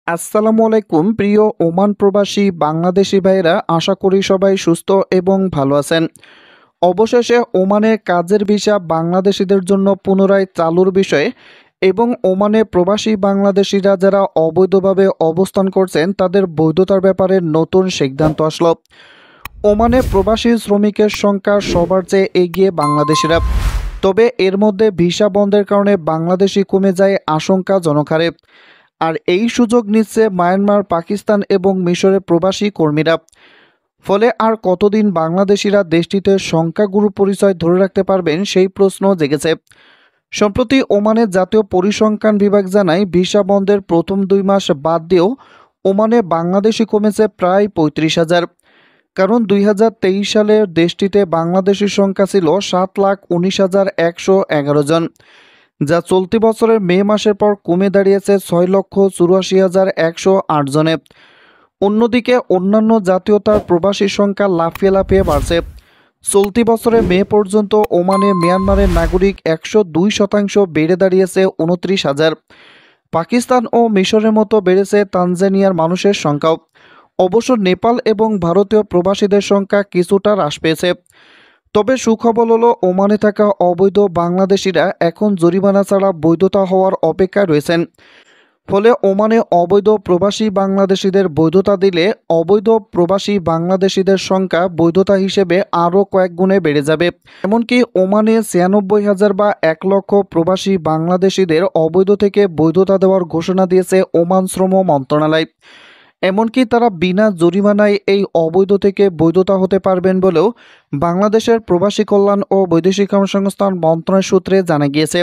আসসালামু আলাইকুম প্রিয় ওমান প্রবাসী বাংলাদেশি ভাইরা, আশা করি সবাই সুস্থ এবং ভালো আছেন। অবশেষে ওমানে কাজের ভিসা বাংলাদেশিদের জন্য পুনরায় চালুর বিষয়ে এবং ওমানে প্রবাসী বাংলাদেশিরা যারা অবৈধভাবে অবস্থান করছেন তাদের বৈধতার ব্যাপারে নতুন সিদ্ধান্ত আসলো। ওমানে প্রবাসী শ্রমিকের সংখ্যা সবার চেয়ে এগিয়ে বাংলাদেশিরা। তবে এর মধ্যে ভিসা বন্ধের কারণে বাংলাদেশি কমে যায় আশঙ্কাজনক হারে। আর এই সুযোগ নিচ্ছে মায়ানমার, পাকিস্তান এবং মিশরের প্রবাসী কর্মীরা। ফলে আর কতদিন বাংলাদেশিরা দেশটিতে সংখ্যাগুরু পরিচয় ধরে রাখতে পারবেন সেই প্রশ্ন জেগেছে। সম্প্রতি ওমানের জাতীয় পরিসংখ্যান বিভাগ জানায়, ভিসা বন্ধের প্রথম 2 মাস বাদ দিয়েও ওমানে বাংলাদেশি কমেছে প্রায় 35,000। কারণ 2023 সালে দেশটিতে বাংলাদেশির সংখ্যা ছিল 7,19,111 জন, যা চলতি বছরের মে মাসের পর কমে দাঁড়িয়েছে 6,84,108 জনে। অন্যদিকে অন্যান্য জাতীয়তার প্রবাসীর সংখ্যা লাফিয়ে লাফিয়ে বাড়ছে। চলতি বছরে মে পর্যন্ত ওমানে মিয়ানমারের নাগরিক 102% বেড়ে দাঁড়িয়েছে 29,000। পাকিস্তান ও মিশরের মতো বেড়েছে তানজানিয়ার মানুষের সংখ্যাও। অবশ্য নেপাল এবং ভারতীয় প্রবাসীদের সংখ্যা কিছুটা হ্রাস পেয়েছে। তবে সুখবর হলো, ওমানে থাকা অবৈধ বাংলাদেশিরা এখন জরিমানা ছাড়া বৈধতা হওয়ার অপেক্ষায় রয়েছেন। ফলে ওমানে অবৈধ প্রবাসী বাংলাদেশিদের বৈধতা দিলে অবৈধ প্রবাসী বাংলাদেশিদের সংখ্যা বৈধতা হিসেবে আরও কয়েক গুণে বেড়ে যাবে। এমনকি ওমানে 96,000 বা 1 লক্ষ প্রবাসী বাংলাদেশিদের অবৈধ থেকে বৈধতা দেওয়ার ঘোষণা দিয়েছে ওমান শ্রম মন্ত্রণালয়। এমনকি তারা বিনা জরিমানায় এই অবৈধ থেকে বৈধতা হতে পারবেন বলেও বাংলাদেশের প্রবাসী কল্যাণ ও বৈদেশিক কর্মসংস্থান মন্ত্রণালয় সূত্রে জানা গিয়েছে।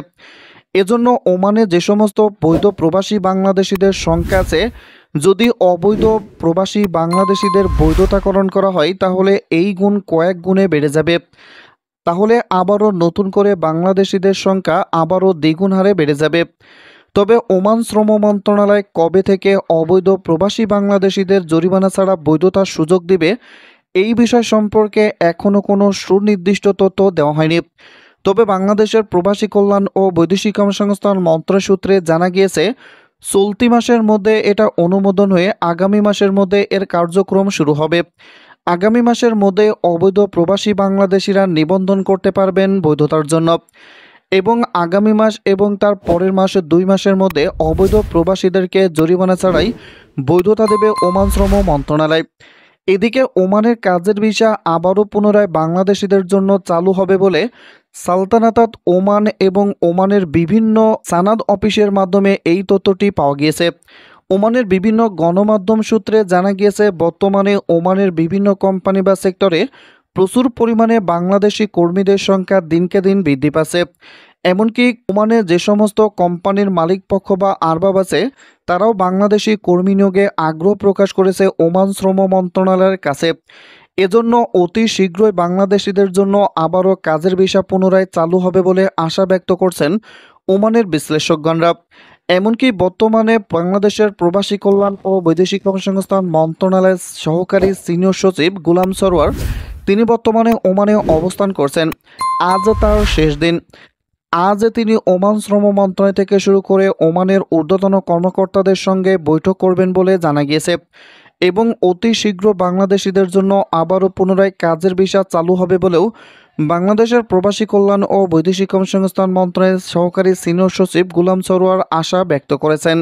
এজন্য ওমানে যে সমস্ত বৈধ প্রবাসী বাংলাদেশিদের সংখ্যা আছে, যদি অবৈধ প্রবাসী বাংলাদেশিদের বৈধতাকরণ করা হয় তাহলে এই গুণ কয়েক গুণে বেড়ে যাবে। তাহলে আবারও নতুন করে বাংলাদেশিদের সংখ্যা আবারও দ্বিগুণ হারে বেড়ে যাবে। তবে ওমান শ্রম মন্ত্রণালয় কবে থেকে অবৈধ প্রবাসী বাংলাদেশিদের জরিমানা ছাড়া বৈধতার সুযোগ দিবে, এই বিষয় সম্পর্কে এখনও কোনো সুনির্দিষ্ট তথ্য দেওয়া হয়নি। তবে বাংলাদেশের প্রবাসী কল্যাণ ও বৈদেশিক কর্মসংস্থান মন্ত্রণালয় সূত্রে জানা গিয়েছে, চলতি মাসের মধ্যে এটা অনুমোদন হয়ে আগামী মাসের মধ্যে এর কার্যক্রম শুরু হবে। আগামী মাসের মধ্যে অবৈধ প্রবাসী বাংলাদেশিরা নিবন্ধন করতে পারবেন বৈধতার জন্য, এবং আগামী মাস এবং তার পরের মাস 2 মাসের মধ্যে অবৈধ প্রবাসীদেরকে জরিমানা ছাড়াই বৈধতা দেবে ওমান শ্রম মন্ত্রণালয়। এদিকে ওমানের কাজের ভিসা আবারও পুনরায় বাংলাদেশিদের জন্য চালু হবে বলে সালতানাতাত ওমান এবং ওমানের বিভিন্ন সানাদ অফিসের মাধ্যমে এই তথ্যটি পাওয়া গিয়েছে। ওমানের বিভিন্ন গণমাধ্যম সূত্রে জানা গিয়েছে, বর্তমানে ওমানের বিভিন্ন কোম্পানি বা সেক্টরে প্রচুর পরিমাণে বাংলাদেশি কর্মীদের সংখ্যা দিনকে দিন বৃদ্ধি পাচ্ছে। এমনকি ওমানে যে সমস্ত কোম্পানির মালিক পক্ষ বা আরবাব আছে, তারাও বাংলাদেশি কর্মী নিয়োগে আগ্রহ প্রকাশ করেছে ওমান শ্রম মন্ত্রণালয়ের কাছে। এজন্য অতি শীঘ্রই বাংলাদেশিদের জন্য আবারও কাজের ভিসা পুনরায় চালু হবে বলে আশা ব্যক্ত করছেন ওমানের বিশ্লেষকগণরা। এমনকি বর্তমানে বাংলাদেশের প্রবাসী কল্যাণ ও বৈদেশিক কর্মসংস্থান মন্ত্রণালয়ের সহকারী সিনিয়র সচিব গুলাম সরোয়ার, তিনি বর্তমানে ওমানে অবস্থান করছেন। আজ তার শেষ দিন। আজ তিনি ওমান শ্রম মন্ত্রণালয় থেকে শুরু করে ওমানের ঊর্ধ্বতন কর্মকর্তাদের সঙ্গে বৈঠক করবেন বলে জানা গিয়েছে, এবং অতি শীঘ্র বাংলাদেশিদের জন্য আবারও পুনরায় কাজের ভিসা চালু হবে বলেও বাংলাদেশের প্রবাসী কল্যাণ ও বৈদেশিক কর্মসংস্থান মন্ত্রণালয়ের সহকারী সিনিয়র সচিব গুলাম সরোয়ার আশা ব্যক্ত করেছেন।